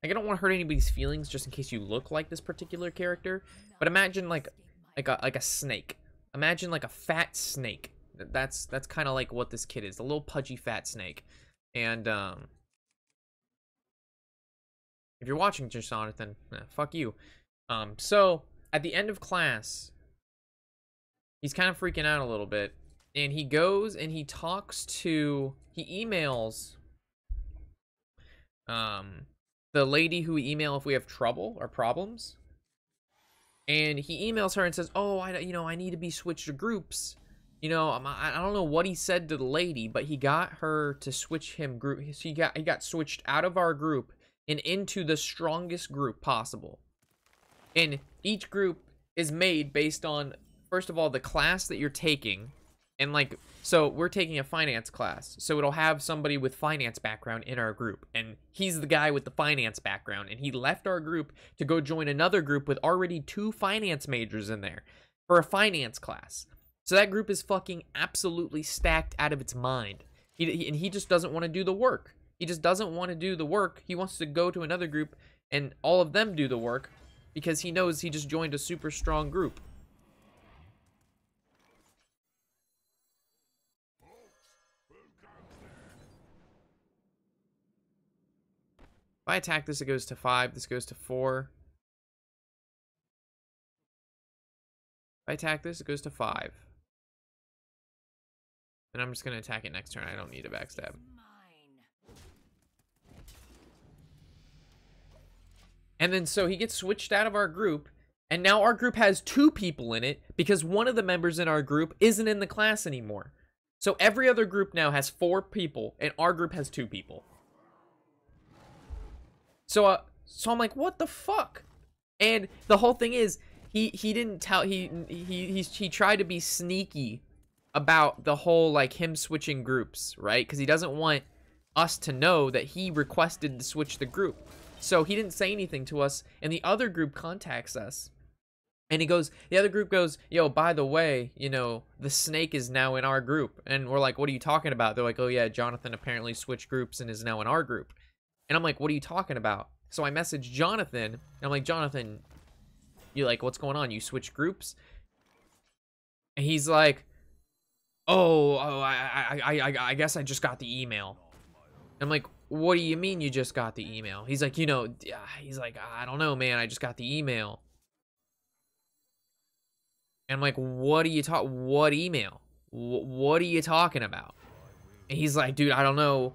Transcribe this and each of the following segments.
Like, I don't want to hurt anybody's feelings just in case you look like this particular character. But imagine like a snake. Imagine like a fat snake. That's kind of like what this kid is. A little pudgy fat snake. And if you're watching Jonathan, fuck you. So at the end of class, he's kind of freaking out a little bit, and he goes and he emails the lady who we email if we have trouble or problems, and he emails her and says, "Oh, I need to be switched to groups. I don't know what he said to the lady, but he got her to switch him group. He got switched out of our group and into the strongest group possible. And each group is made based on, first of all, the class that you're taking. And like, so we're taking a finance class, so it'll have somebody with finance background in our group, and he's the guy with the finance background, and he left our group to go join another group with already 2 finance majors in there for a finance class. So that group is fucking absolutely stacked out of its mind. He just doesn't want to do the work. He just doesn't want to do the work. He wants to go to another group and all of them do the work because he knows he just joined a super strong group. If I attack this, it goes to 5. This goes to 4. If I attack this, it goes to 5. And I'm just going to attack it next turn. I don't need a backstab. And then so he gets switched out of our group, and now our group has 2 people in it because one of the members in our group isn't in the class anymore. So every other group now has 4 people, and our group has 2 people. So I'm like, what the fuck? And the whole thing is, he didn't tell, he tried to be sneaky about the whole, like, him switching groups, right? Because he doesn't want us to know that he requested to switch the group. So he didn't say anything to us, and the other group contacts us. And the other group goes, yo, by the way, the snake is now in our group. And we're like, what are you talking about? They're like, oh yeah, Jonathan apparently switched groups and is now in our group. And I'm like, what are you talking about? So I message Jonathan, and I'm like, Jonathan, you like, what's going on? You switch groups? And he's like, I guess I just got the email. And I'm like, what do you mean you just got the email? He's like, he's like, I don't know, man, I just got the email. And I'm like, what email? What are you talking about? And he's like, dude, I don't know.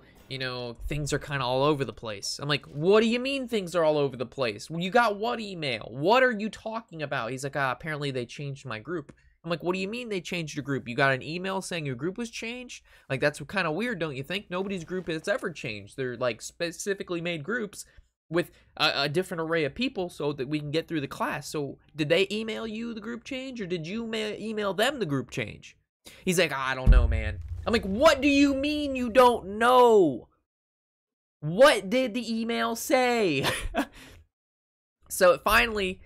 Things are kind of all over the place. I'm like, what do you mean things are all over the place? Well, you got what email? What are you talking about? He's like, apparently they changed my group. I'm like, what do you mean they changed your group? You got an email saying your group was changed? Like, that's kind of weird, don't you think? Nobody's group has ever changed. They're, like, specifically made groups with a different array of people so that we can get through the class. So, did they email you the group change, or did you email them the group change? He's like, I don't know, man. I'm like, what do you mean you don't know? What did the email say? So finally,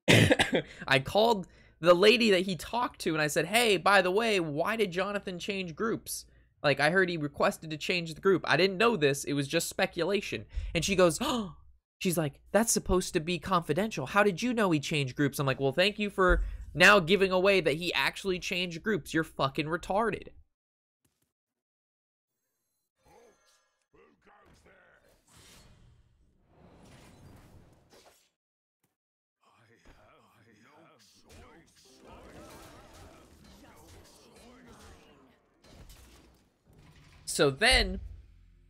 I called the lady that he talked to, and I said, hey, by the way, why did Jonathan change groups? Like, I heard he requested to change the group. I didn't know this. It was just speculation. And she goes, oh, she's like, that's supposed to be confidential. How did you know he changed groups? I'm like, well, thank you for now giving away that he actually changed groups. You're fucking retarded. So then,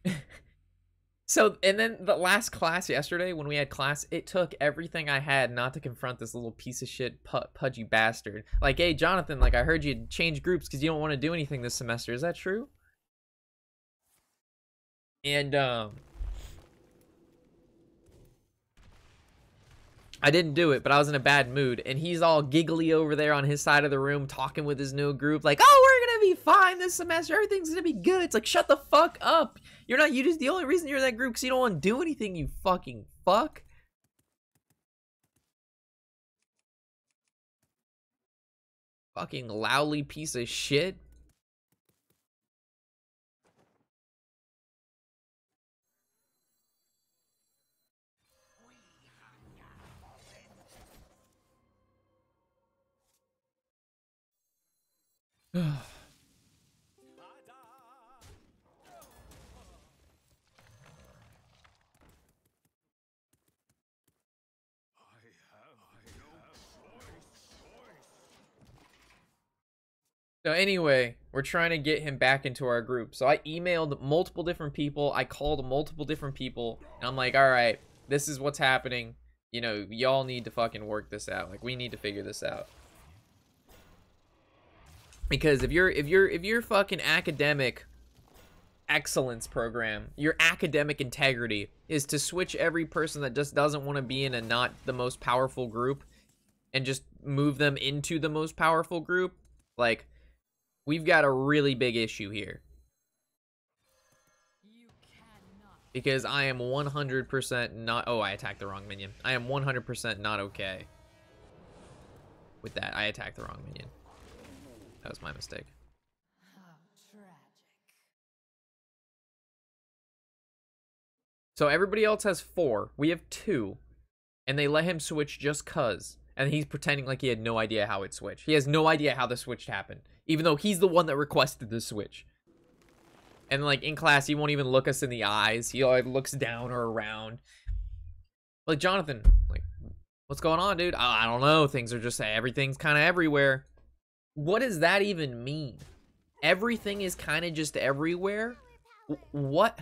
and then the last class yesterday, when we had class, it took everything I had not to confront this little piece of shit pudgy bastard. Like, hey, Jonathan, like, I heard you change groups because you don't want to do anything this semester. Is that true? And, I didn't do it, but I was in a bad mood, and he's all giggly over there on his side of the room talking with his new group, like, oh, we're gonna be fine this semester, everything's gonna be good. It's like, shut the fuck up. The only reason you're in that group because you don't want to do anything, you fucking fuck. Fucking loudly piece of shit. So anyway, we're trying to get him back into our group. So I emailed multiple different people. I called multiple different people. And I'm like, all right, this is what's happening. You know, y'all need to fucking work this out. Like, we need to figure this out. Because if your fucking academic excellence program, your academic integrity is to switch every person that just doesn't want to be in a not the most powerful group and just move them into the most powerful group, like, we've got a really big issue here. Because I am 100% not... Oh, I attacked the wrong minion. I am 100% not okay with that. I attacked the wrong minion. That was my mistake. How tragic. So everybody else has 4. We have 2. And they let him switch just cuz. And he's pretending like he had no idea how it switched. He has no idea how the switch happened. Even though he's the one that requested the switch. And like in class, he won't even look us in the eyes. He like looks down or around. Like, Jonathan, like, what's going on, dude? I don't know. Things are just, everything's kind of everywhere. What does that even mean? Everything is kind of just everywhere? What?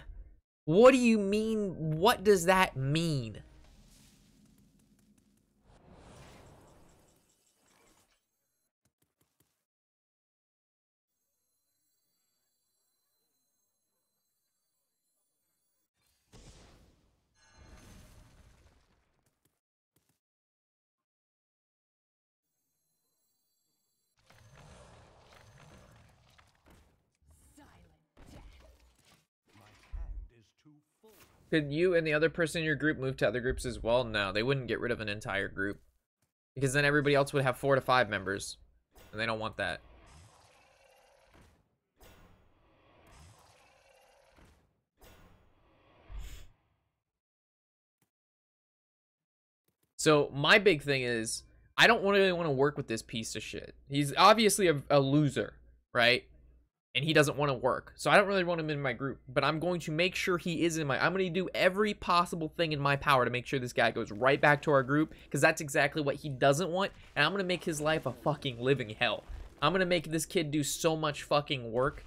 What do you mean? What does that mean? Could you and the other person in your group move to other groups as well? No, they wouldn't get rid of an entire group. Because then everybody else would have 4 to 5 members. And they don't want that. So my big thing is, I don't really want to work with this piece of shit. He's obviously a loser, right? And he doesn't want to work. So I don't really want him in my group. But I'm going to make sure he is in my... I'm going to do every possible thing in my power to make sure this guy goes right back to our group. Because that's exactly what he doesn't want. And I'm going to make his life a fucking living hell. I'm going to make this kid do so much fucking work.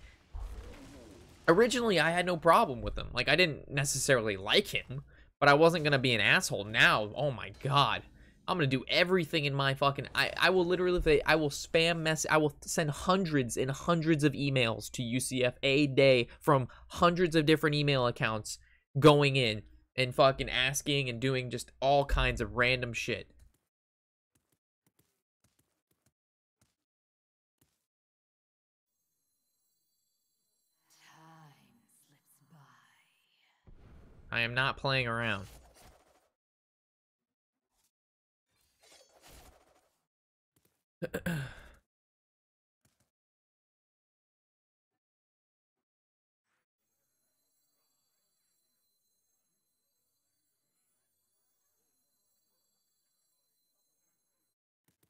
Originally, I had no problem with him. Like, I didn't necessarily like him. But I wasn't going to be an asshole. Now, oh my god. I'm gonna do everything in my fucking... I will literally... I will spam mess... I will send hundreds and hundreds of emails to UCF a day from hundreds of different email accounts going in and fucking asking and doing just all kinds of random shit. Time slips by. I am not playing around.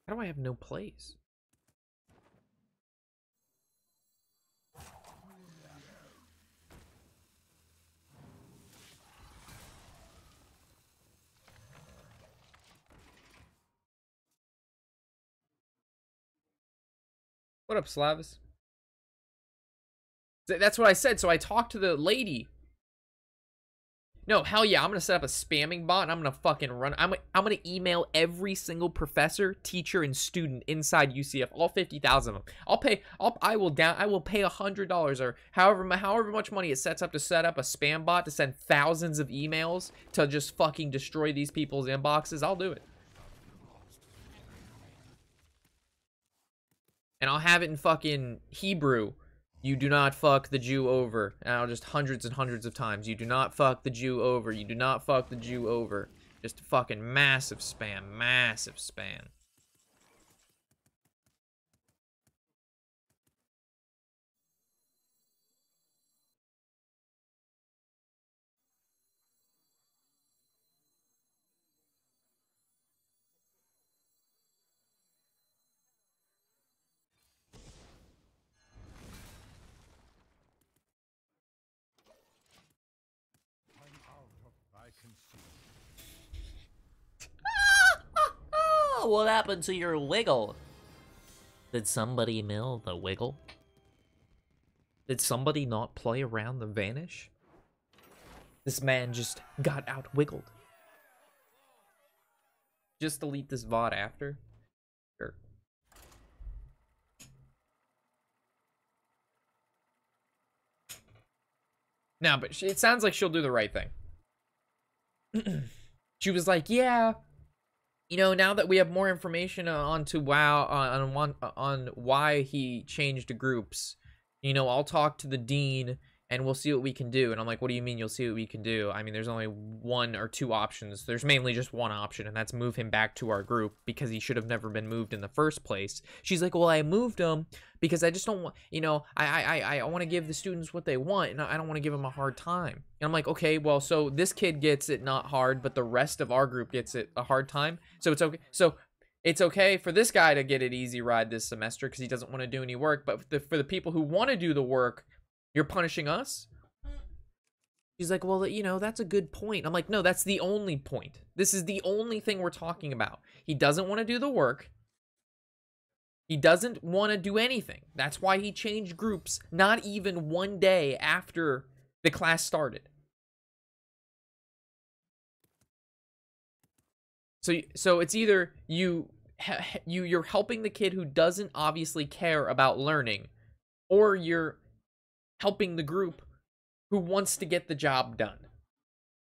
How do I have no plays? What up, Slavis? That's what I said. So I talked to the lady. No, hell yeah, I'm gonna set up a spamming bot and I'm gonna fucking run. I'm gonna email every single professor, teacher, and student inside UCF, all 50,000 of them. I will pay $100 or however much money it sets up to set up a spam bot to send thousands of emails to just fucking destroy these people's inboxes. I'll do it. And I'll have it in fucking Hebrew. You do not fuck the Jew over. And I'll just hundreds and hundreds of times. You do not fuck the Jew over. You do not fuck the Jew over. Just fucking massive spam. Massive spam. what happened to your wiggle? Did somebody mill the wiggle? Did somebody not play around the vanish? This man just got out wiggled. Just delete this VOD after? Sure. No, but it sounds like she'll do the right thing. She was like, yeah, you know, now that we have more information onto WoW, on why he changed groups, you know, I'll talk to the dean and we'll see what we can do. And I'm like, what do you mean you'll see what we can do? I mean, there's only one or two options. There's mainly just one option, and that's move him back to our group because he should have never been moved in the first place. She's like, well, I moved him because I just don't want, you know, I want to give the students what they want, and I don't want to give them a hard time. And I'm like, okay, well, so this kid gets it not hard, but the rest of our group gets it a hard time. So it's okay. So it's okay for this guy to get it easy ride this semester because he doesn't want to do any work. But for the people who want to do the work, you're punishing us? She's like, well, you know, that's a good point. I'm like, no, that's the only point. This is the only thing we're talking about. He doesn't want to do the work. He doesn't want to do anything. That's why he changed groups not even one day after the class started. So it's either you're helping the kid who doesn't obviously care about learning, or you're helping the group who wants to get the job done.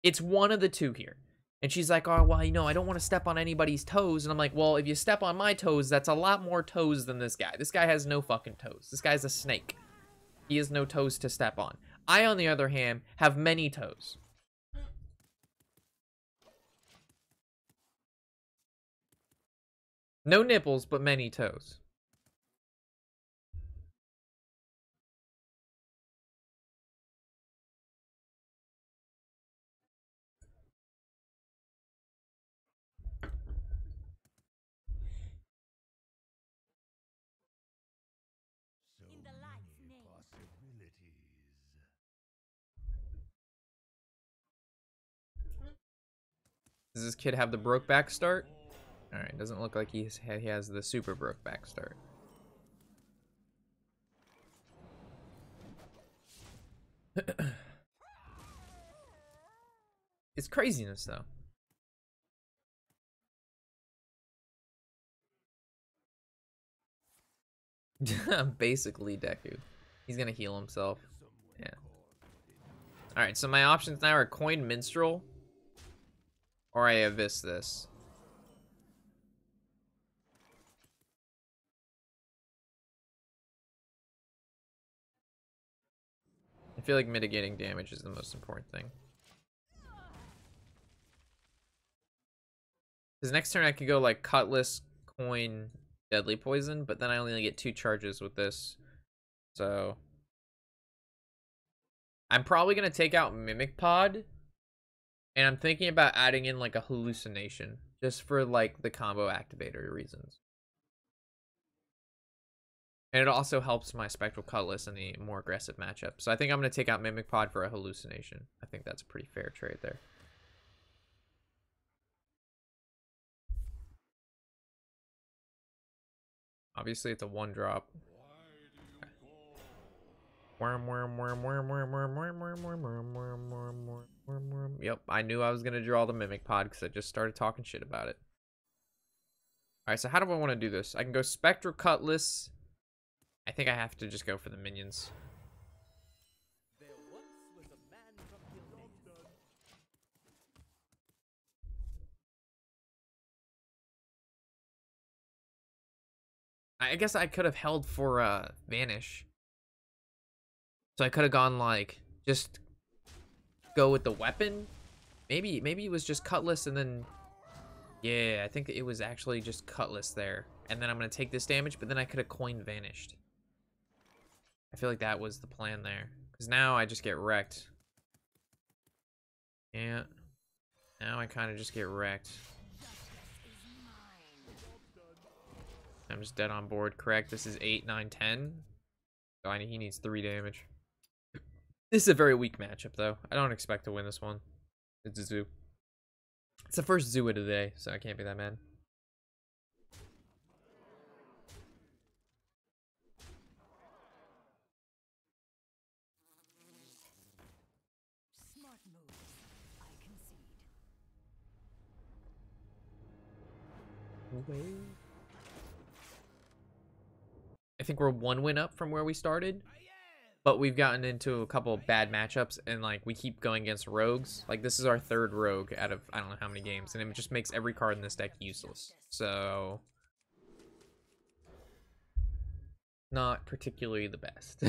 It's one of the two here. And she's like, oh, well, you know, I don't want to step on anybody's toes. And I'm like, well, if you step on my toes, that's a lot more toes than this guy. This guy has no fucking toes. This guy's a snake. He has no toes to step on. I, on the other hand, have many toes. No nipples, but many toes. In the light's name. Does this kid have the broke back start? Alright, doesn't look like he has the super broke back start. It's craziness, though. Basically, Deku. He's gonna heal himself. Yeah. Alright, so my options now are Coin Minstrel, or I Abyss this. I feel like mitigating damage is the most important thing. Because next turn I could go like Cutlass, Coin, Deadly Poison, but then I only get 2 charges with this. So I'm probably going to take out Mimic Pod, and I'm thinking about adding in like a Hallucination, just for like the combo activator reasons. And it also helps my Spectral Cutlass in the more aggressive matchup. So I think I'm going to take out Mimic Pod for a Hallucination. I think that's a pretty fair trade there. Obviously, it's a 1-drop. Yep, I knew I was going to draw the Mimic Pod because I just started talking shit about it. Alright, so how do I want to do this? I can go Spectral Cutlass. I think I have to just go for the minions. There once was a man from the I guess I could have held for Vanish. So I could have gone like just go with the weapon. Maybe it was just Cutlass and then yeah, I think it was actually just Cutlass there. And then I'm gonna take this damage, but then I could have Coin Vanished. I feel like that was the plan there. Because now I just get wrecked. Yeah. Now I kind of just get wrecked. I'm just dead on board, correct? This is 8, 9, 10. So he needs 3 damage. This is a very weak matchup, though. I don't expect to win this one. It's a zoo. It's the first zoo of the day, so I can't be that mad. away. I think we're 1 win up from where we started. But we've gotten into a couple of bad matchups, and like we keep going against rogues. Like this is our 3rd rogue out of I don't know how many games, and it just makes every card in this deck useless. So not particularly the best.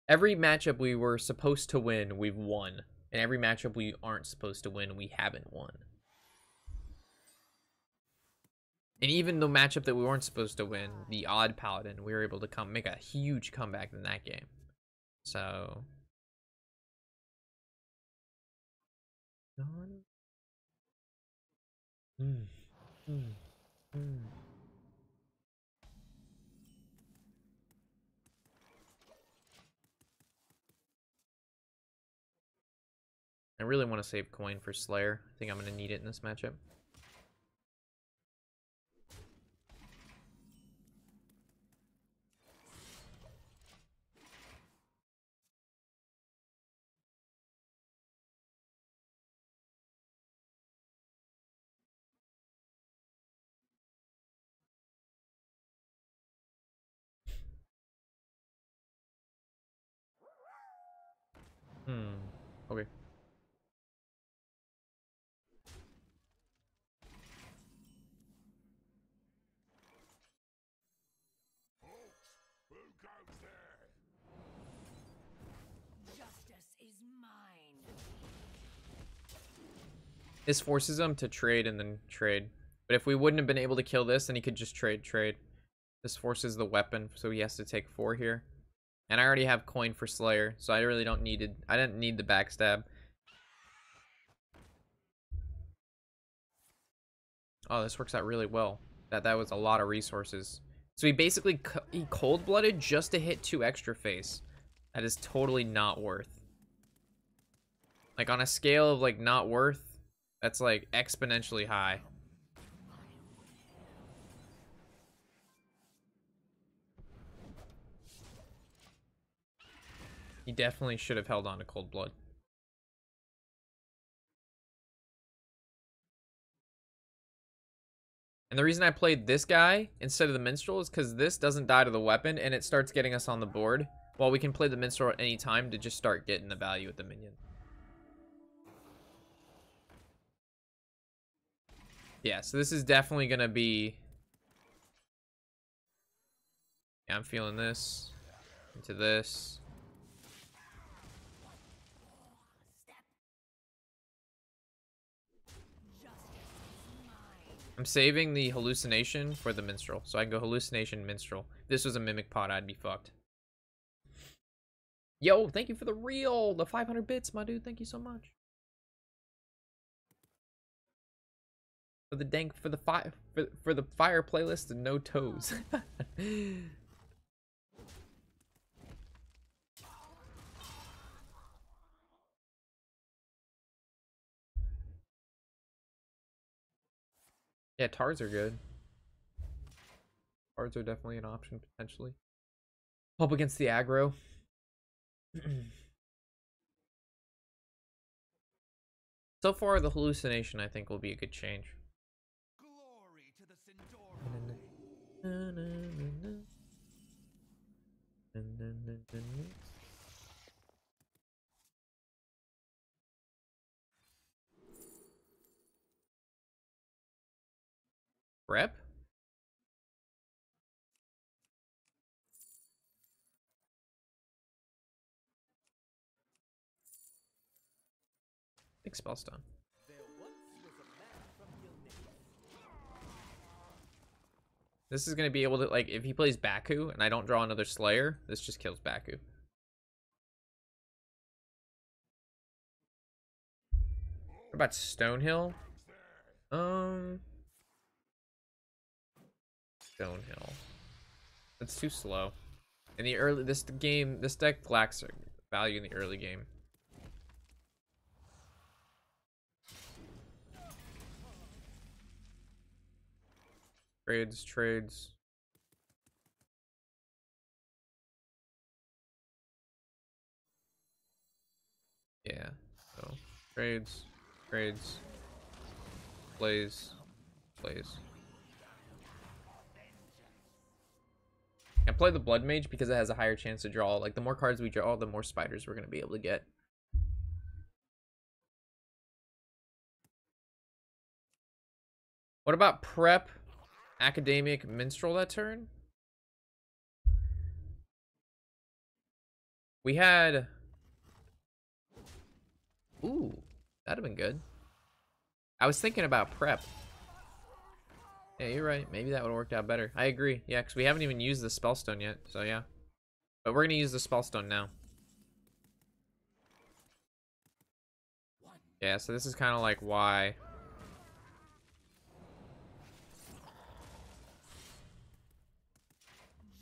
Every matchup we were supposed to win, we've won. And every matchup we aren't supposed to win, we haven't won. And even the matchup that we weren't supposed to win, the odd paladin, we were able to make a huge comeback in that game. So I really want to save coin for Slayer. I think I'm going to need it in this matchup. Okay. Justice is mine. This forces him to trade and then trade. But if we wouldn't have been able to kill this, then he could just trade. This forces the weapon, so he has to take 4 here. And I already have coin for Slayer, so I really don't need it. I didn't need the backstab. Oh, this works out really well. That was a lot of resources. So he basically he cold-blooded just to hit 2 extra face. That is totally not worth. Like on a scale of like not worth, that's like exponentially high. He definitely should have held on to Cold Blood. And the reason I played this guy instead of the Minstrel is because this doesn't die to the weapon, and it starts getting us on the board, while we can play the Minstrel at any time to just start getting the value with the minion. Yeah, so this is definitely going to be... Yeah, I'm feeling this. Into this. I'm saving the hallucination for the Minstrel, so I can go hallucination, Minstrel. If this was a Mimic Pot, I'd be fucked. Yo, thank you for the 500 bits, my dude. Thank you so much. For the dank, for the fire playlist and no toes. Yeah, Tars are good. Tars are definitely an option, potentially. Up against the aggro. So far, the hallucination, I think, will be a good change. Glory to the Rep? Big spell stun. There once was a man from Gilneas. This is gonna be able to, like, if he plays Baku and I don't draw another Slayer, this just kills Baku. What about Stonehill? Stonehill. That's too slow. In the early, this deck lacks value in the early game. Trades. Yeah, so trades. Trades. Plays. Plays. I play the Blood Mage because it has a higher chance to draw. Like, the more cards we draw, the more spiders we're going to be able to get. What about Prep, Academic, Minstrel that turn? We had... Ooh, that'd have been good. I was thinking about Prep. Yeah, you're right. Maybe that would have worked out better. I agree. Yeah, because we haven't even used the Spellstone yet. So, yeah. But we're going to use the Spellstone now. Yeah, so this is kind of like why...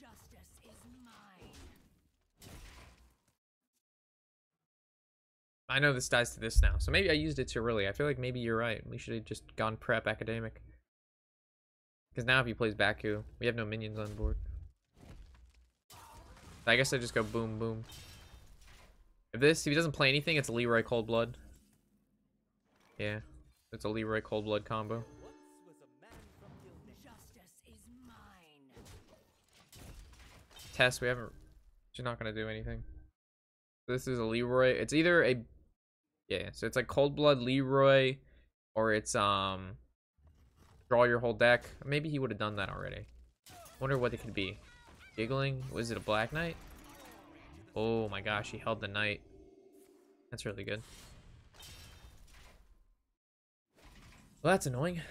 Justice is mine. I know this dies to this now. So maybe I used it too early. I feel like maybe you're right. We should have just gone Prep Academic. Because now if he plays Baku, we have no minions on board. I guess I just go boom, boom. If he doesn't play anything, it's Leroy Coldblood. Yeah, it's a Leroy Coldblood combo. Once was a man from Gildan. Justice is mine. Tess, we haven't... She's not going to do anything. This is a Leroy. It's either a... Yeah, so it's like Coldblood, Leroy, or it's, draw your whole deck. Maybe he would have done that already. Wonder what it could be. Giggling? Was it a Black Knight? Oh my gosh, he held the Knight. That's really good. Well, that's annoying.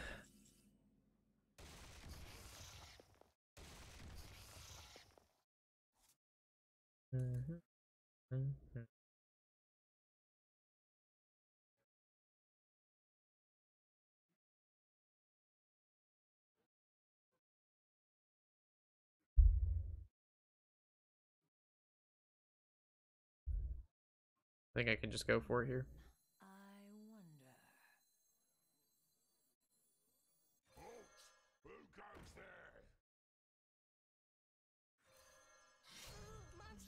I think I can just go for it here. I wonder.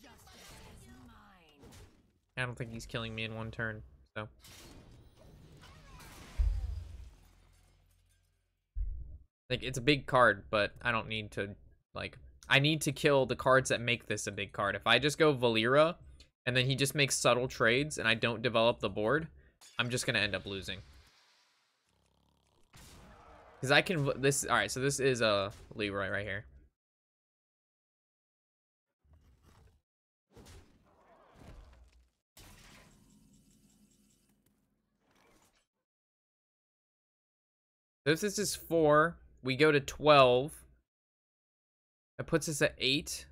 Justice is mine. I don't think he's killing me in one turn, so. Like, it's a big card, but I don't need to, like, I need to kill the cards that make this a big card. If I just go Valera, and then he just makes subtle trades, and I don't develop the board, I'm just gonna end up losing. Because I can, alright, so this is a Leroy right here. This is 4. We go to 12. That puts us at 8.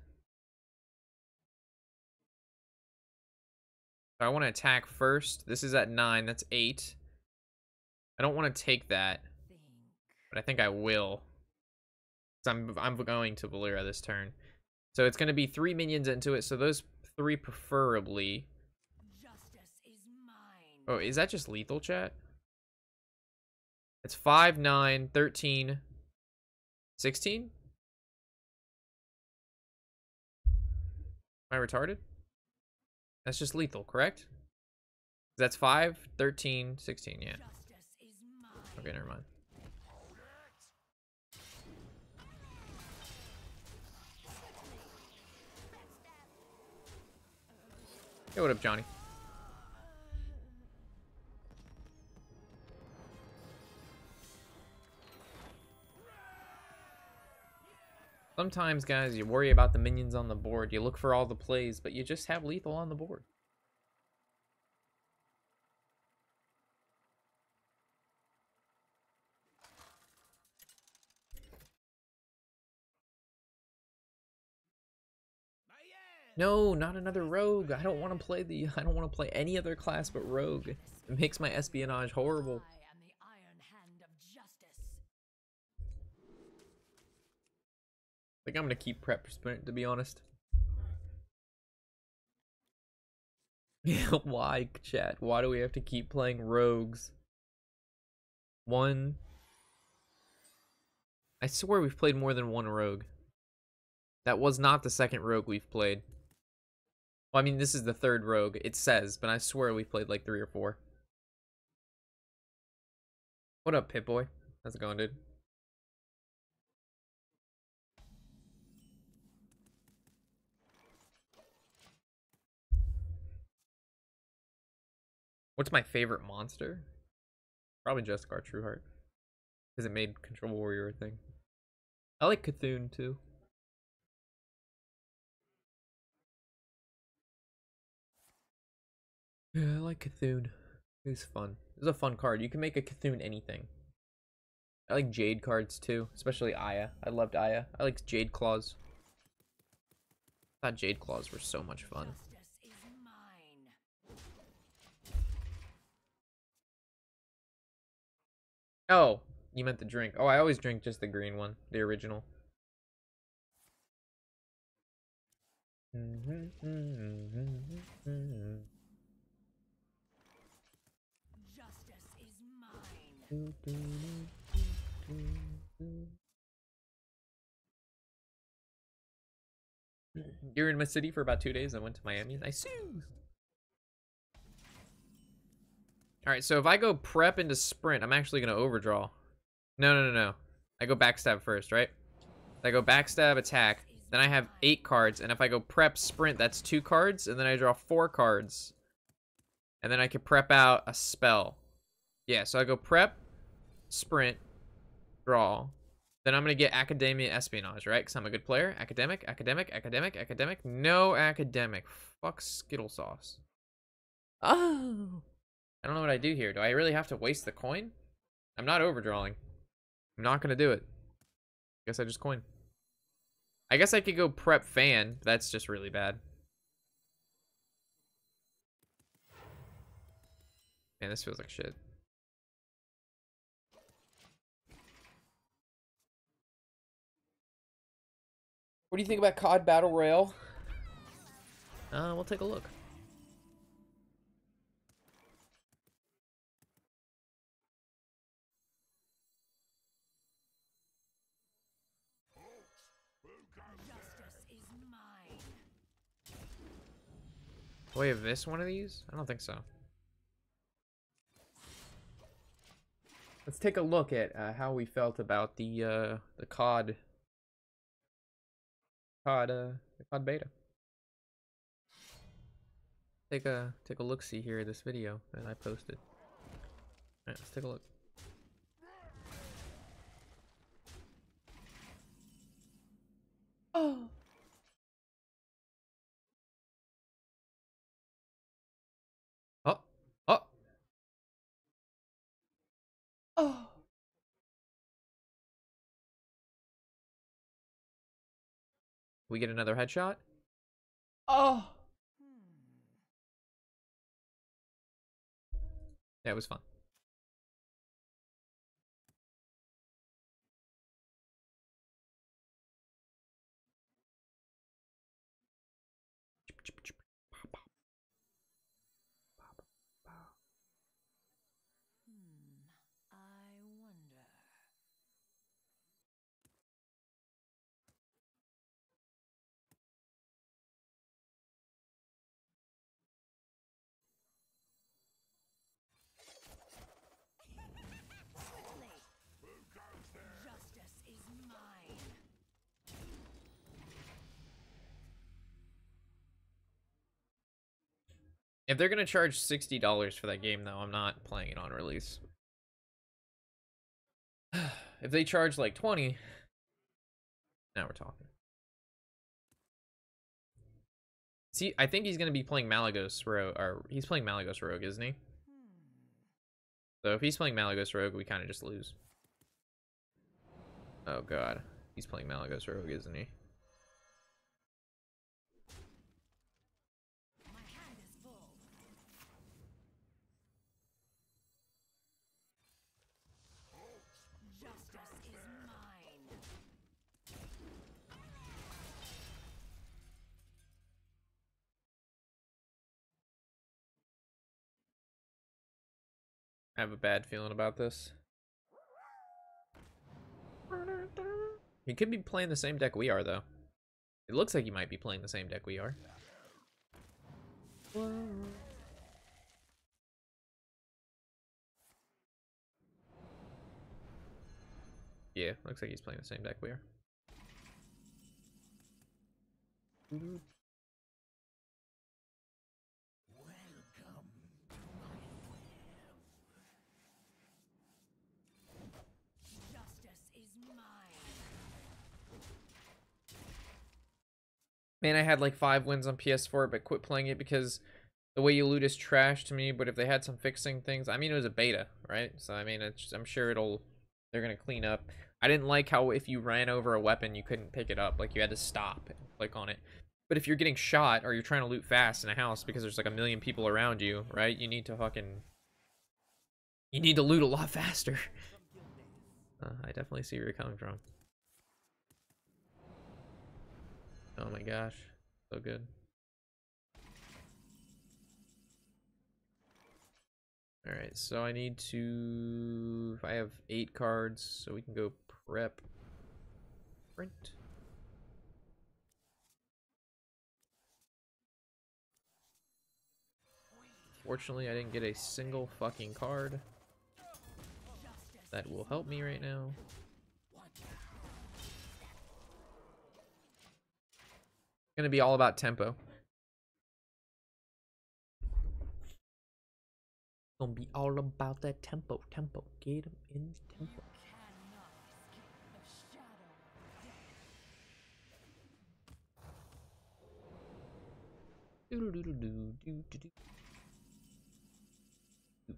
I want to attack first. This is at 9. That's 8. I don't want to take that, but I think I will. I'm going to Valera this turn. So it's going to be 3 minions into it. So those 3 preferably. Justice is mine. Oh, is that just lethal, chat? It's 5, 9, 13, 16? Am I retarded? That's just lethal, correct? That's 5, 13, 16, yeah. Justice is mine. Okay, never mind. Hey, what up, Johnny? Sometimes, guys, you worry about the minions on the board. You look for all the plays, but you just have lethal on the board. No, not another rogue. I don't want to play I don't want to play any other class but rogue. It makes my espionage horrible. I am the iron hand of justice. I think I'm gonna keep prep sprint, to be honest. Yeah, why, chat? Why do we have to keep playing rogues? One. I swear we've played more than one rogue. That was not the second rogue we've played. Well, I mean, this is the third rogue, it says, but I swear we've played like 3 or 4. What up, Pip-Boy? How's it going, dude? What's my favorite monster? Probably Justicar Trueheart. Because it made Control Warrior a thing. I like Cthulhu too. Yeah, I like Cthulhu. It was fun. It was a fun card. You can make a Cthulhu anything. I like Jade cards too, especially Aya. I loved Aya. I like Jade Claws. I thought Jade Claws were so much fun. Justice is mine. Oh, you meant the drink. Oh, I always drink just the green one, the original. Justice is mine. You're in my city for about 2 days. I went to Miami. Nice. All right, so if I go prep into sprint, I'm actually gonna overdraw. No. I go backstab first, right? I go backstab, attack. Then I have 8 cards, and if I go prep sprint, that's 2 cards, and then I draw 4 cards, and then I can prep out a spell. Yeah, so I go prep, sprint, draw. Then I'm gonna get Academia Espionage, right? Because I'm a good player. Academic. No academic. Fuck Skittle Sauce. Oh. I don't know what I do here. Do I really have to waste the coin? I'm not overdrawing. I'm not gonna do it. Guess I just coin. I guess I could go prep fan. But that's just really bad. Man, this feels like shit. What do you think about COD Battle Royale? We'll take a look. Justice is mine. Do we have this one of these? I don't think so. Let's take a look at how we felt about the COD beta. Take a look see here at this video that I posted. All right, let's take a look. Oh. Oh. Oh. Oh. We get another headshot. Oh. Yeah, it was fun. I wonder. Quickly. Justice is mine. If they're gonna charge $60 for that game, though, I'm not playing it on release. If they charge like 20, now we're talking. See, I think he's gonna be playing Malagos Rogue, or he's playing Malagos Rogue, isn't he? So if he's playing Malagos Rogue, we kind of just lose. Oh god, he's playing Malagos Rogue, isn't he? My hand is full. Justice is mine. I have a bad feeling about this. He could be playing the same deck we are, though. It looks like he might be playing the same deck we are. Yeah, looks like he's playing the same deck we are. Justice is mine. Man, I had like 5 wins on PS4, but quit playing it because the way you loot is trash to me. But if they had some fixing things, I mean, it was a beta, right? So I mean, I'm sure they're gonna clean up. I didn't like how if you ran over a weapon, you couldn't pick it up. Like you had to stop and click on it. But if you're getting shot or you're trying to loot fast in a house because there's like a million people around you, right? You need to loot a lot faster. I definitely see where you're coming from. Oh my gosh, so good. All right, so I need to. I have 8 cards, so we can go prep. Print. Fortunately, I didn't get a single fucking card that will help me right now. Gonna be all about tempo. Gonna be all about that tempo. Get him in tempo. Cannot escape the shadow of death. Doo-doo-doo-doo-doo-doo-doo.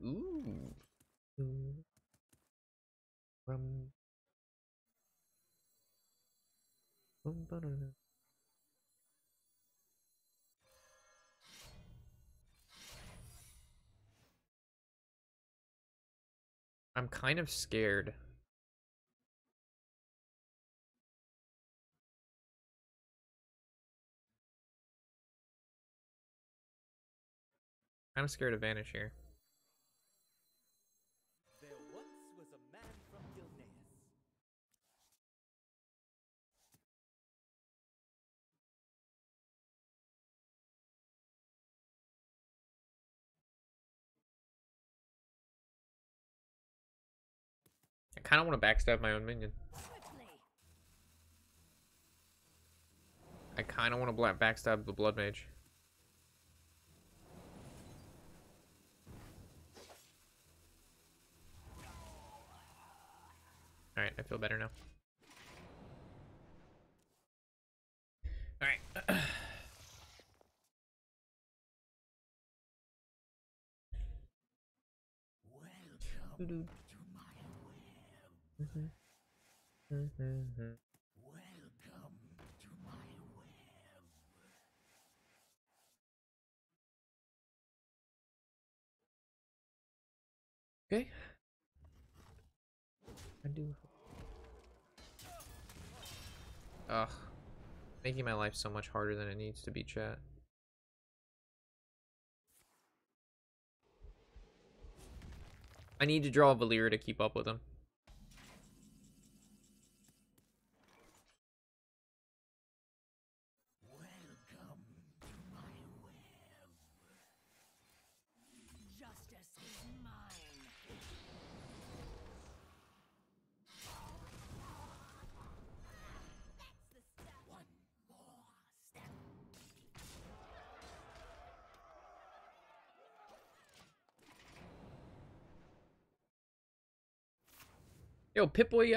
Ooh. Ooh. Rum. Ba-da-da. I'm kind of scared. Kind of scared of Vanish here. There once was a man from Gilneas. I kind of want to backstab my own minion. Swiftly. I kind of want to backstab the Blood Mage. Alright, I feel better now. Alright. Welcome to my web. Welcome to my web. Okay. I do. Ugh. Making my life so much harder than it needs to be, chat. I need to draw a Valyria to keep up with him. Welcome to my web. Justice is mine. That's the stuff. One more step. Yo, Pip-Boy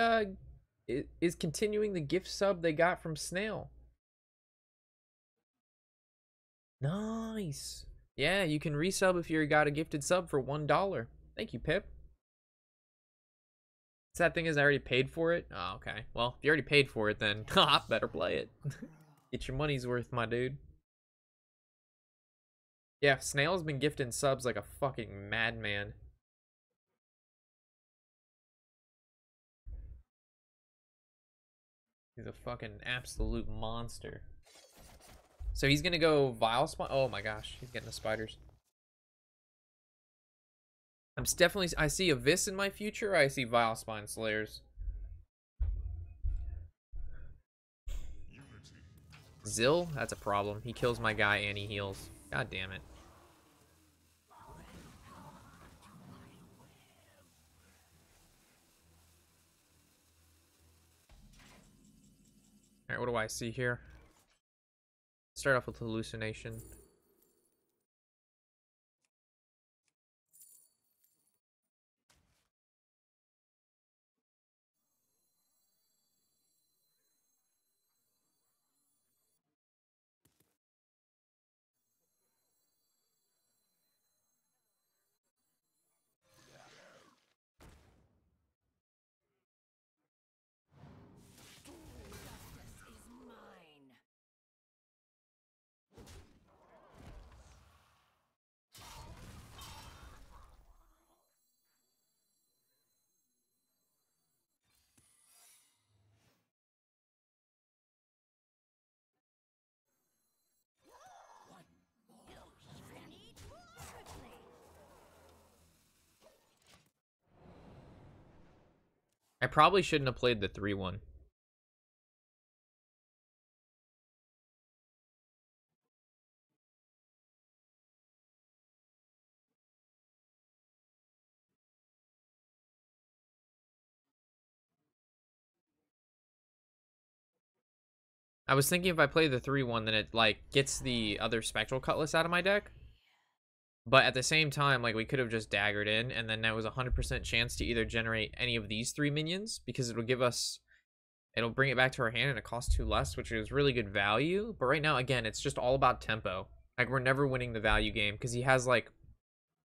is continuing the gift sub they got from Snail. Nice. Yeah, you can resub if you got a gifted sub for $1. Thank you, Pip. Sad thing is I already paid for it. Oh, okay. Well, if you already paid for it, then better play it. Get your money's worth, my dude. Yeah, Snail's been gifting subs like a fucking madman. He's a fucking absolute monster. So he's gonna go Vile Spawn. Oh my gosh, he's getting the spiders. I'm definitely. I see Abyss in my future. I see Vile Spine Slayers. Zill? That's a problem. He kills my guy and he heals. God damn it. I see here. Start off with hallucination. Justice is mine. Need swiftly. I probably shouldn't have played the 3-1. I was thinking if I play the 3-1, then it, like, gets the other Spectral Cutlass out of my deck. But at the same time, like, we could have just daggered in, and then that was a 100% chance to either generate any of these 3 minions, because it'll give us... It'll bring it back to our hand, and it costs 2 less, which is really good value. But right now, again, it's just all about tempo. Like, we're never winning the value game, because he has, like,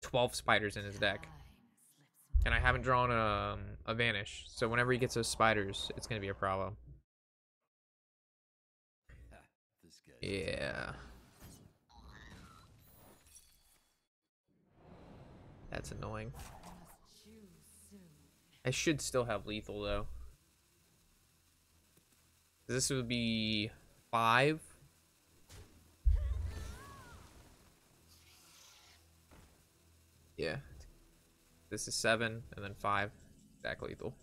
12 spiders in his deck. And I haven't drawn a Vanish, so whenever he gets those spiders, it's going to be a problem. Yeah. That's annoying. I should still have lethal, though. This would be 5. Yeah. This is 7, and then 5. Back lethal.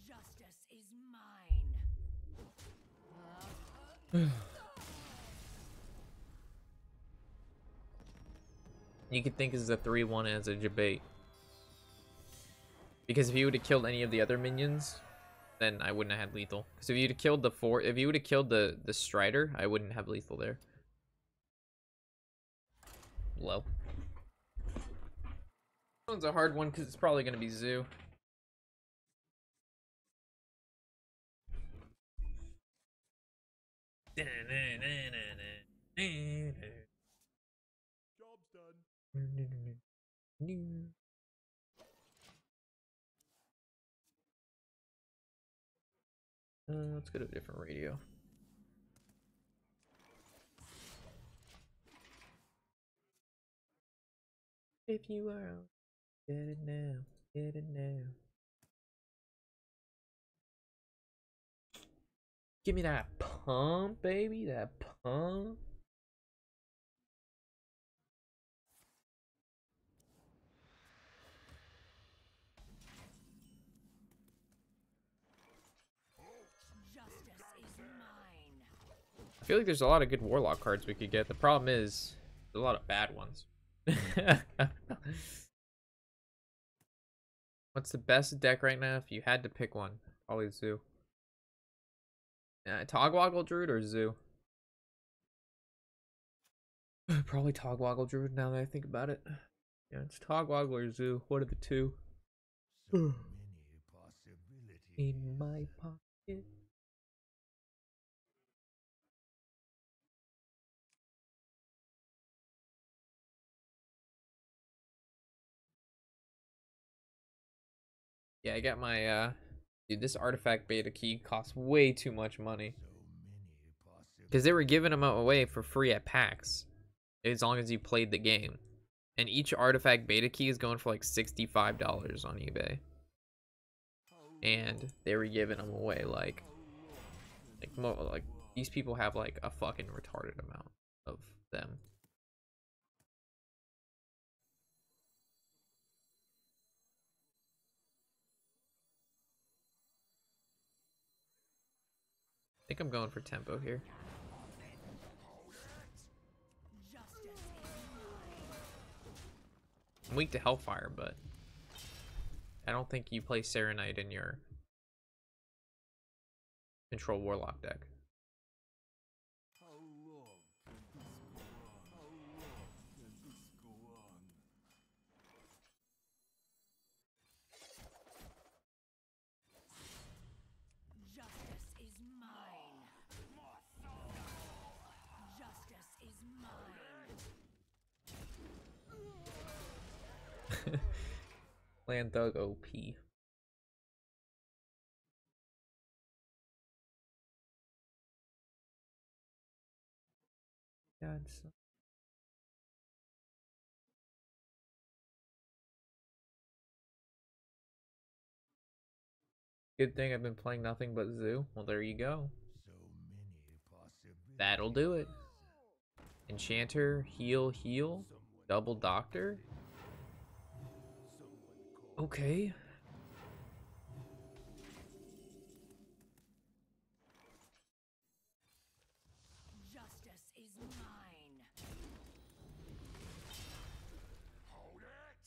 Justice is mine. You could think this is a 3-1 as a debate. Because if you would have killed any of the other minions, then I wouldn't have had lethal. Because if you'd have killed the if you would have killed the Strider, I wouldn't have lethal there. Low. This one's a hard one because it's probably going to be Zoo. Job's done. Let's go to a different radio. If you are out, get it now, get it now. Give me that pump, baby, that pump. Justice is mine. I feel like there's a lot of good Warlock cards we could get. The problem is, there's a lot of bad ones. What's the best deck right now if you had to pick one? Probably Zoo. Togwaggle Druid or Zoo? Probably Togwaggle Druid now that I think about it. Yeah, it's Togwaggle or Zoo. What are the two? So many possibilities. In my pocket. Yeah, I got my dude, this artifact beta key costs way too much money. So many possibilities. Because they were giving them away for free at PAX. As long as you played the game. And each artifact beta key is going for like $65 on eBay. And they were giving them away like these people have like a fucking retarded amount of them. I think I'm going for tempo here. I'm weak to Hellfire, but I don't think you play Serenite in your Control Warlock deck. How long can this go on? How long can this go on? Justice is mine. Justice is mine. Land Thug OP. God, good thing I've been playing nothing but Zoo. Well, there you go. So many possibilities. That'll do it. Enchanter, heal, heal. Double Doctor. Someone call. Okay. Justice is mine. Hold it!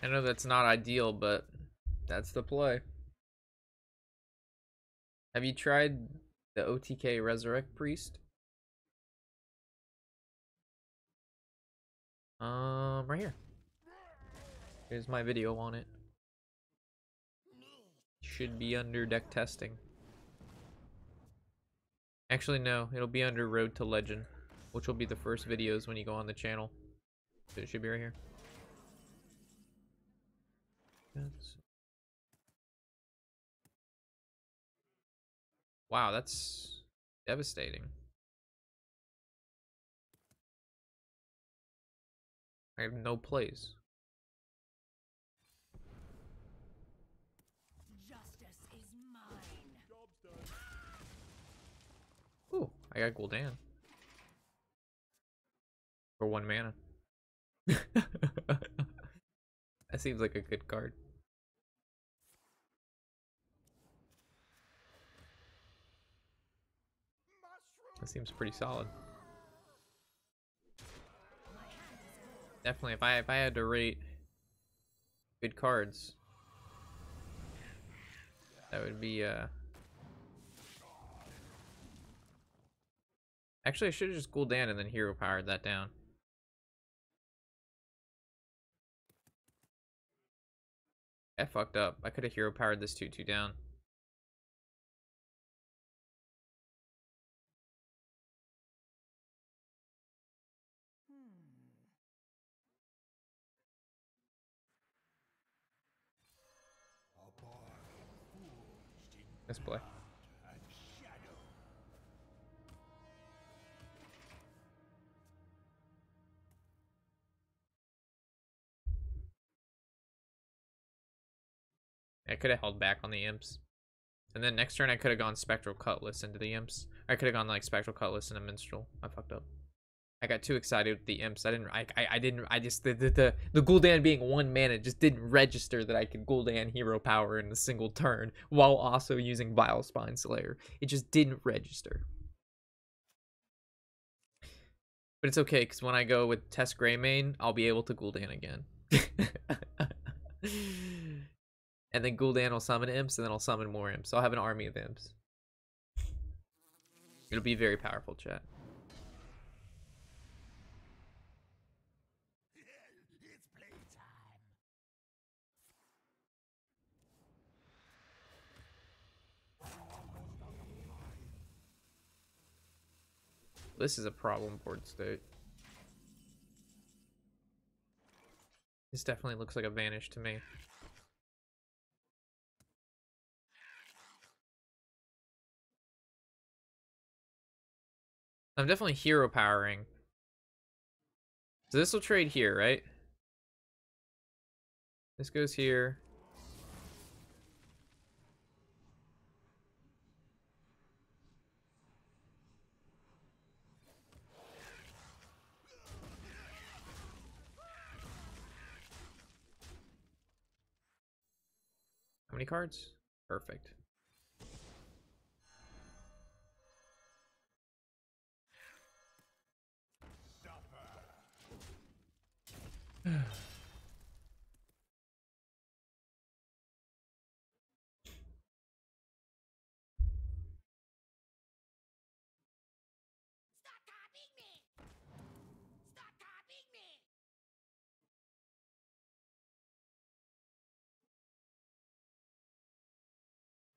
I know that's not ideal, but that's the play. Have you tried the OTK Resurrect Priest? Right here. Here's my video on it. Should be under deck testing. Actually, no, it'll be under Road to Legend, which will be the first videos when you go on the channel. So it should be right here. Wow, that's devastating. I have no plays. Justice is mine. Job's done. Ooh, I got Gul'dan. For 1 mana. That seems like a good card. That seems pretty solid. Definitely, if I had to rate good cards, that would be actually I should have just Gul'dan and then hero powered that down. I fucked up. I could have hero powered this 2/2 down. A boy forged in Let's play. and shadow. I could have held back on the imps. And then next turn I could have gone Spectral Cutlass into the imps. I could have gone like Spectral Cutlass and a Minstrel. I fucked up. I got too excited with the imps. I just the Gul'dan being 1 mana just didn't register that I could Gul'dan hero power in a single turn while also using Vile Spine Slayer. It just didn't register. But it's okay, because when I go with Test Greymane, I'll be able to Gul'dan again. And then Gul'dan will summon imps, and then I'll summon more imps. So I'll have an army of imps. It'll be very powerful, chat. It's playtime. This is a problem board state. This definitely looks like a Vanish to me. I'm definitely hero powering. So this will trade here, right? This goes here. How many cards? Perfect. Suffer.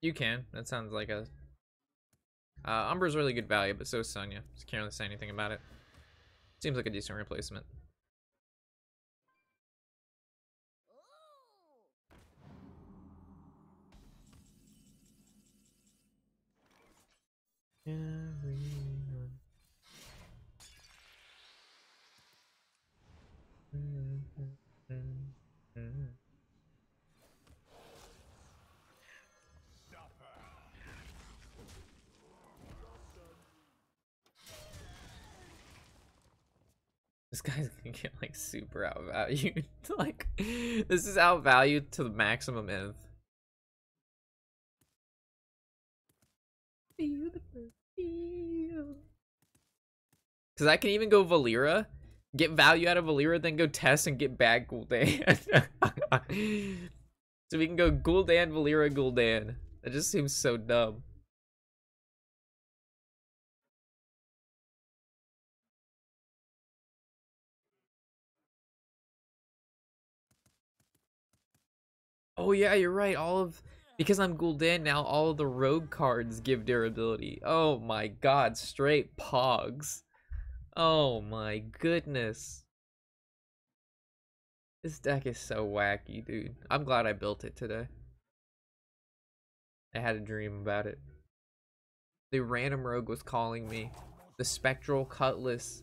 You can. That sounds like a... Umber's really good value, but so is Sonya. Just can't really say anything about it. Seems like a decent replacement. This guy's gonna get like super outvalued. Like, this is outvalued to the maximum nth. Because I can even go Valera, get value out of Valera, then go test and get bad Gul'dan. So we can go Gul'dan, Valera, Gul'dan. That just seems so dumb. Oh yeah, you're right. Because I'm Gul'dan now, all of the rogue cards give durability. Oh my god, straight pogs. Oh my goodness. This deck is so wacky, dude. I'm glad I built it today. I had a dream about it. The random rogue was calling me. The Spectral Cutlass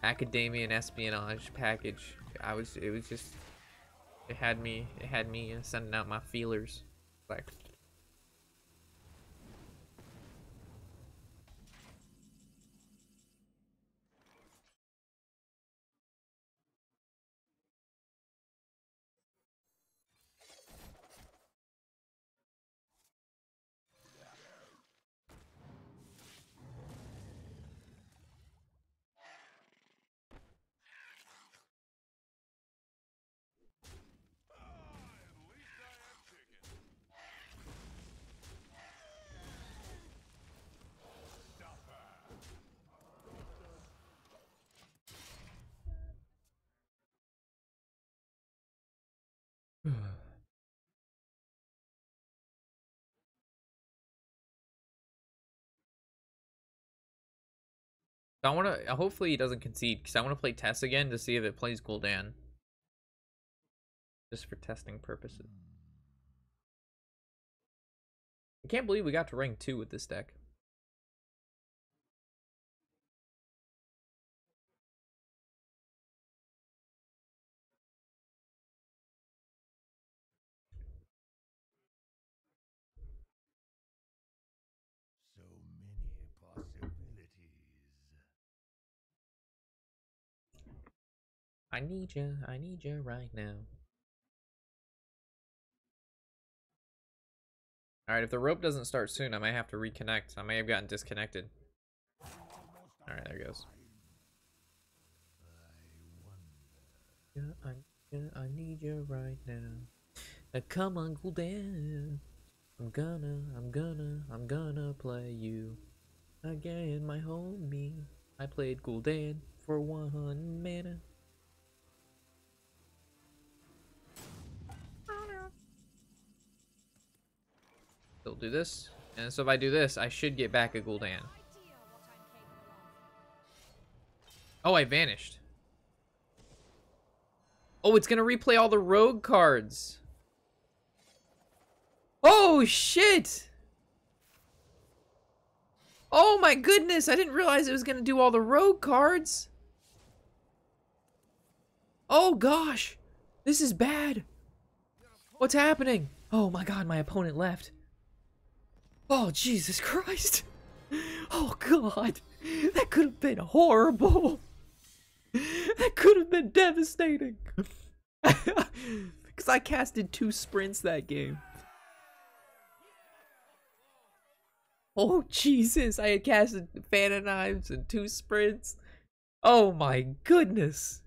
Academia and Espionage package. It had me sending out my feelers. Like, I want to. Hopefully, he doesn't concede because I want to play Tess again to see if it plays Gul'dan, just for testing purposes. I can't believe we got to rank 2 with this deck. So many possibilities. I need you right now. Alright, if the rope doesn't start soon, I might have to reconnect. I may have gotten disconnected. Alright, there it goes. I need you right now. Come on, Gul'dan. I'm gonna play you again, my homie. I played Gul'dan for 1 mana. Still do this, and so if I do this, I should get back a Gul'dan. Oh, I vanished. Oh, it's gonna replay all the rogue cards. Oh shit! Oh my goodness, I didn't realize it was gonna do all the rogue cards. Oh gosh, this is bad. What's happening? Oh my god, my opponent left. Oh Jesus Christ. Oh god, that could have been horrible. That could have been devastating. Because I casted 2 sprints that game. Oh Jesus, I had casted Fan of Knives and 2 sprints. Oh my goodness.